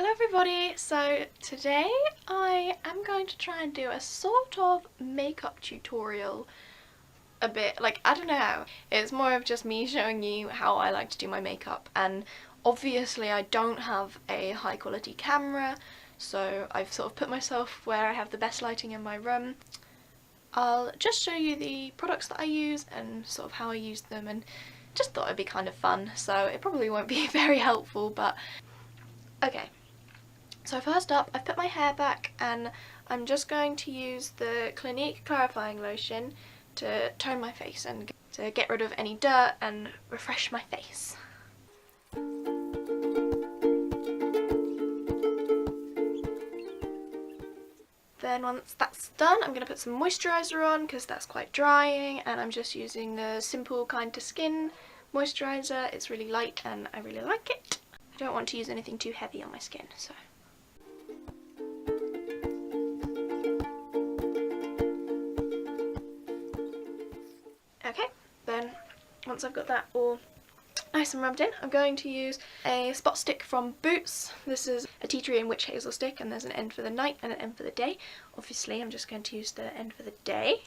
Hello everybody, so today I am going to try and do a sort of makeup tutorial a bit, like, I don't know, it's more of just me showing you how I like to do my makeup, and obviously I don't have a high quality camera, so I've sort of put myself where I have the best lighting in my room. I'll just show you the products that I use and sort of how I use them, and just thought it'd be kind of fun, so it probably won't be very helpful, but okay. So first up, I've put my hair back and I'm just going to use the Clinique clarifying lotion to tone my face and to get rid of any dirt and refresh my face. Then once that's done, I'm going to put some moisturiser on because that's quite drying, and I'm just using the Simple Kind to Skin moisturiser. It's really light and I really like it. I don't want to use anything too heavy on my skin, so. Okay, then once I've got that all nice and rubbed in, I'm going to use a spot stick from Boots. This is a tea tree and witch hazel stick, and there's an end for the night and an end for the day. Obviously I'm just going to use the end for the day.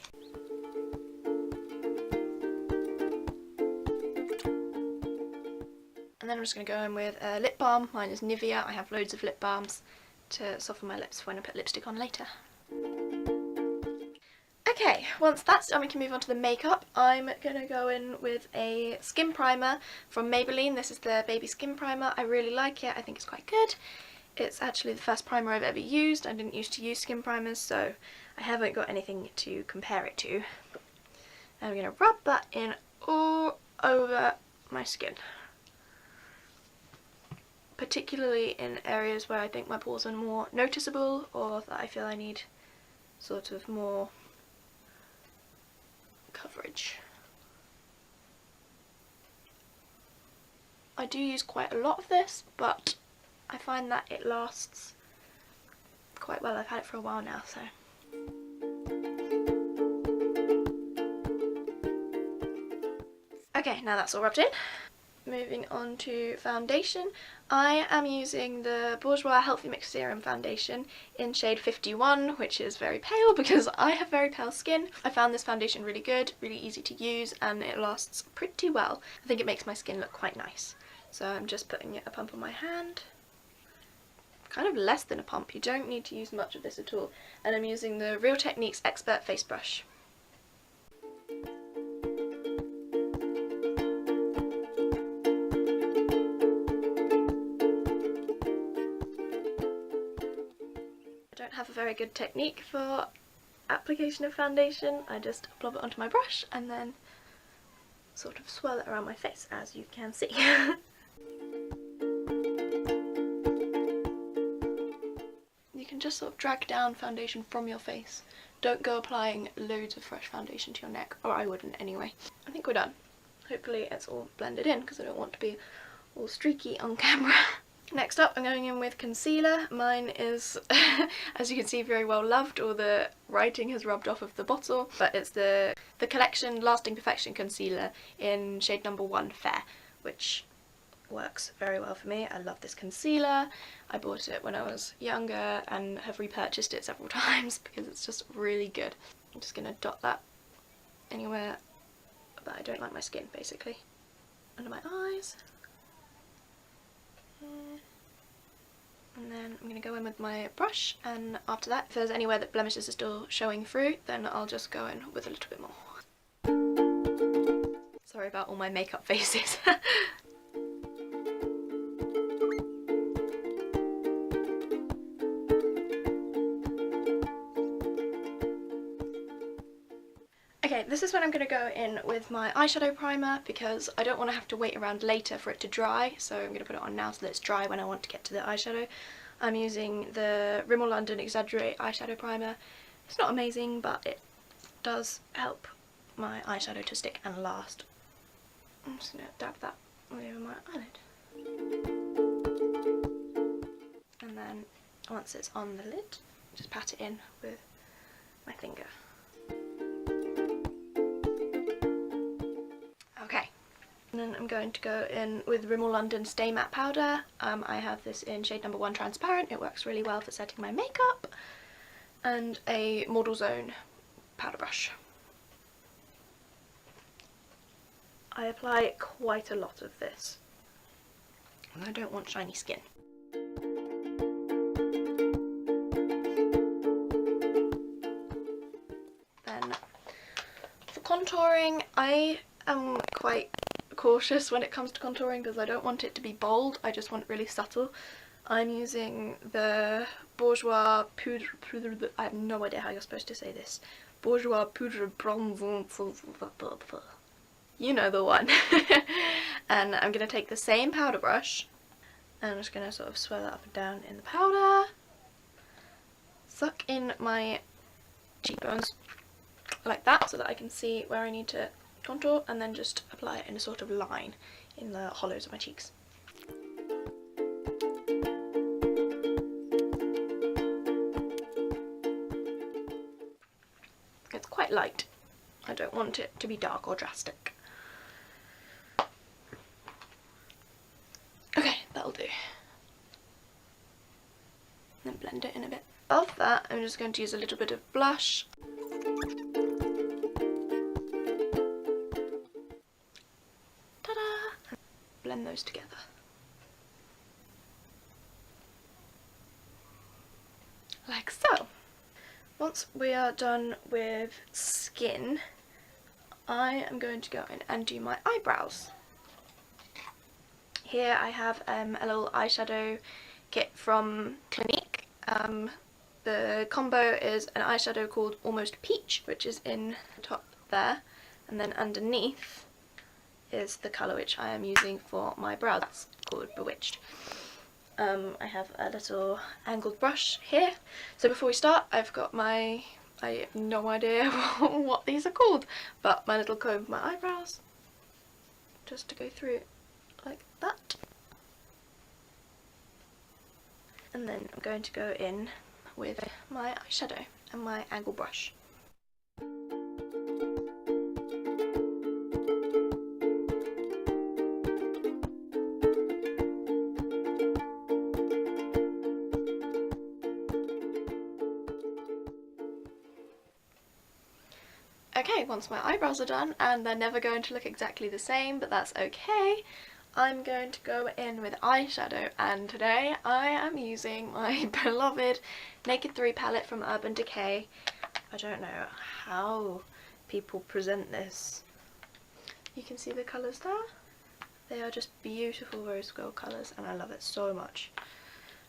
And then I'm just going to go in with a lip balm. Mine is Nivea. I have loads of lip balms to soften my lips when I put lipstick on later. Okay, once that's done we can move on to the makeup. I'm going to go in with a skin primer from Maybelline. This is the Baby Skin Primer. I really like it. I think it's quite good. It's actually the first primer I've ever used. I didn't used to use skin primers, so I haven't got anything to compare it to. And I'm going to rub that in all over my skin. Particularly in areas where I think my pores are more noticeable, or that I feel I need sort of more coverage. I do use quite a lot of this, but I find that it lasts quite well. I've had it for a while now, so. Okay, now that's all rubbed in. Moving on to foundation, I am using the Bourjois Healthy Mix Serum Foundation in shade 51, which is very pale because I have very pale skin. I found this foundation really good, really easy to use, and it lasts pretty well. I think it makes my skin look quite nice. So I'm just putting a pump on my hand. Kind of less than a pump, you don't need to use much of this at all. And I'm using the Real Techniques Expert Face Brush. I don't have a very good technique for application of foundation. I just blob it onto my brush and then sort of swirl it around my face, as you can see. You can just sort of drag down foundation from your face. Don't go applying loads of fresh foundation to your neck, or I wouldn't anyway. I think we're done. Hopefully it's all blended in because I don't want to be all streaky on camera. Next up, I'm going in with concealer. Mine is, as you can see, very well loved. All the writing has rubbed off of the bottle, but it's the Collection Lasting Perfection Concealer in shade number 1 Fair, which works very well for me. I love this concealer. I bought it when I was younger and have repurchased it several times because it's just really good. I'm just going to dot that anywhere that I don't like my skin, basically. Under my eyes. And then I'm going to go in with my brush, and after that, if there's anywhere that blemishes are still showing through, then I'll just go in with a little bit more. Sorry about all my makeup faces. Okay, this is when I'm going to go in with my eyeshadow primer because I don't want to have to wait around later for it to dry, so I'm going to put it on now so that it's dry when I want to get to the eyeshadow. I'm using the Rimmel London Exaggerate eyeshadow primer. It's not amazing, but it does help my eyeshadow to stick and last. I'm just going to dab that all over my eyelid. And then once it's on the lid, just pat it in with my finger. then I'm going to go in with Rimmel London Stay Matte Powder. I have this in shade number 1 Transparent. It works really well for setting my makeup. And a Model Zone powder brush. I apply quite a lot of this, and I don't want shiny skin. Then for contouring, I am quite cautious when it comes to contouring because I don't want it to be bold, I just want it really subtle. I'm using the Bourjois Poudre, I have no idea how you're supposed to say this. Bourjois Poudre Bronze, you know the one. And I'm going to take the same powder brush and I'm just going to sort of swirl it up and down in the powder. Suck in my cheekbones like that so that I can see where I need to contour, and then just apply it in a sort of line in the hollows of my cheeks. It's quite light. I don't want it to be dark or drastic. Okay, that'll do. Then blend it in a bit. Above that, I'm just going to use a little bit of blush. Ta-da! Blend those together. Like so. Once we are done with skin, I am going to go in and do my eyebrows. Here I have a little eyeshadow kit from Clinique. The combo is an eyeshadow called Almost Peach, which is in the top there, and then underneath is the colour which I am using for my brows. That's called Bewitched. I have a little angled brush here. So before we start, I've got I have no idea what these are called, but my little comb for my eyebrows, just to go through like that. And then I'm going to go in with my eyeshadow and my angle brush. Okay, once my eyebrows are done, and they're never going to look exactly the same, but that's okay, I'm going to go in with eyeshadow, and today I am using my beloved Naked 3 palette from Urban Decay. I don't know how people present this. You can see the colours there. They are just beautiful rose gold colours and I love it so much.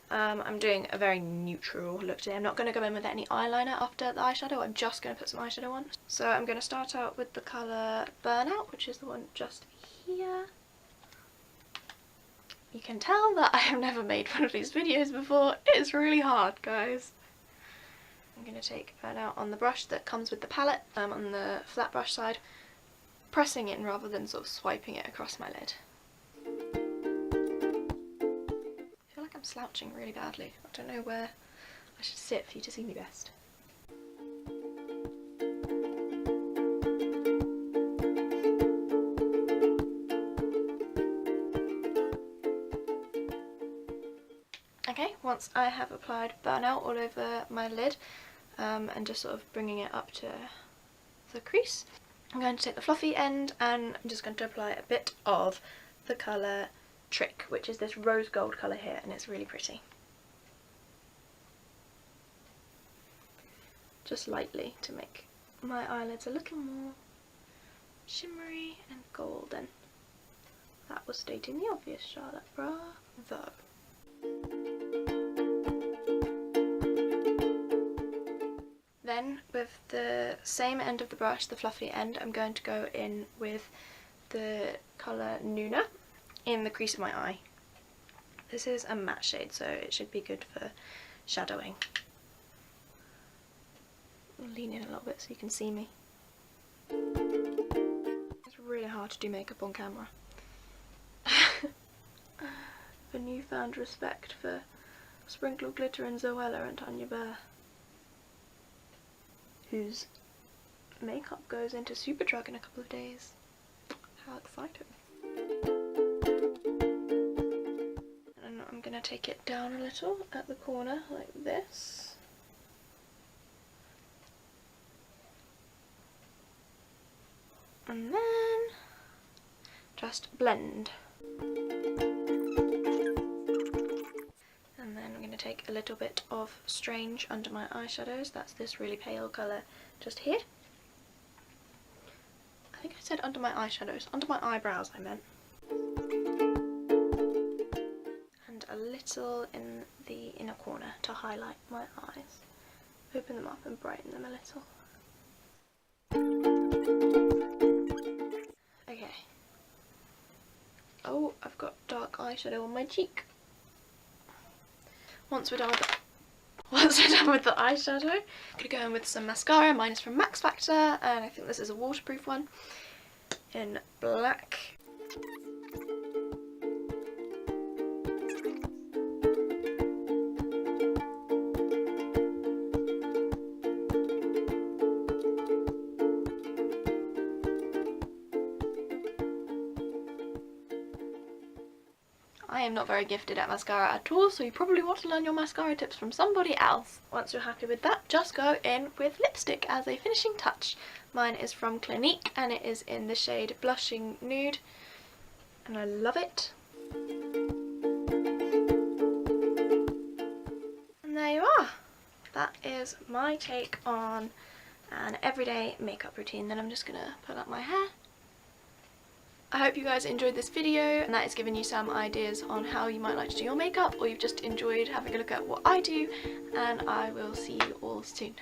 I'm doing a very neutral look today. I'm not going to go in with any eyeliner after the eyeshadow, I'm just going to put some eyeshadow on. So I'm going to start out with the colour Burnout, which is the one just here. You can tell that I have never made one of these videos before. It's really hard, guys. I'm going to take Burnout on the brush that comes with the palette, on the flat brush side, pressing in rather than sort of swiping it across my lid. I feel like I'm slouching really badly. I don't know where I should sit for you to see me best. Okay, once I have applied Burnout all over my lid and just sort of bringing it up to the crease, I'm going to take the fluffy end and I'm just going to apply a bit of the colour Trick, which is this rose gold colour here, and it's really pretty. Just lightly to make my eyelids a little more shimmery and golden. That was stating the obvious, Charlotte, bravo. Then with the same end of the brush, the fluffy end, I'm going to go in with the colour Nuna in the crease of my eye. This is a matte shade, so it should be good for shadowing. I'll lean in a little bit so you can see me. It's really hard to do makeup on camera. A newfound respect for Sprinkle Glitter and Zoella and Tanya Bear, whose makeup goes into Superdrug in a couple of days. How exciting. I'm going to take it down a little at the corner like this. And then just blend. And then I'm going to take a little bit of Strange under my eyeshadows. That's this really pale colour just here. I think I said under my eyeshadows. Under my eyebrows I meant. And a little in the inner corner to highlight my eyes. Open them up and brighten them a little. Okay. Oh, I've got dark eyeshadow on my cheek. Once we're done with the eyeshadow, I'm gonna go in with some mascara. Mine is from Max Factor, and I think this is a waterproof one in black. I am not very gifted at mascara at all, so you probably want to learn your mascara tips from somebody else. Once you're happy with that, just go in with lipstick as a finishing touch. Mine is from Clinique and it is in the shade Blushing Nude, and I love it. And there you are. That is my take on an everyday makeup routine. Then I'm just gonna put up my hair. I hope you guys enjoyed this video and that has given you some ideas on how you might like to do your makeup, or you've just enjoyed having a look at what I do, and I will see you all soon.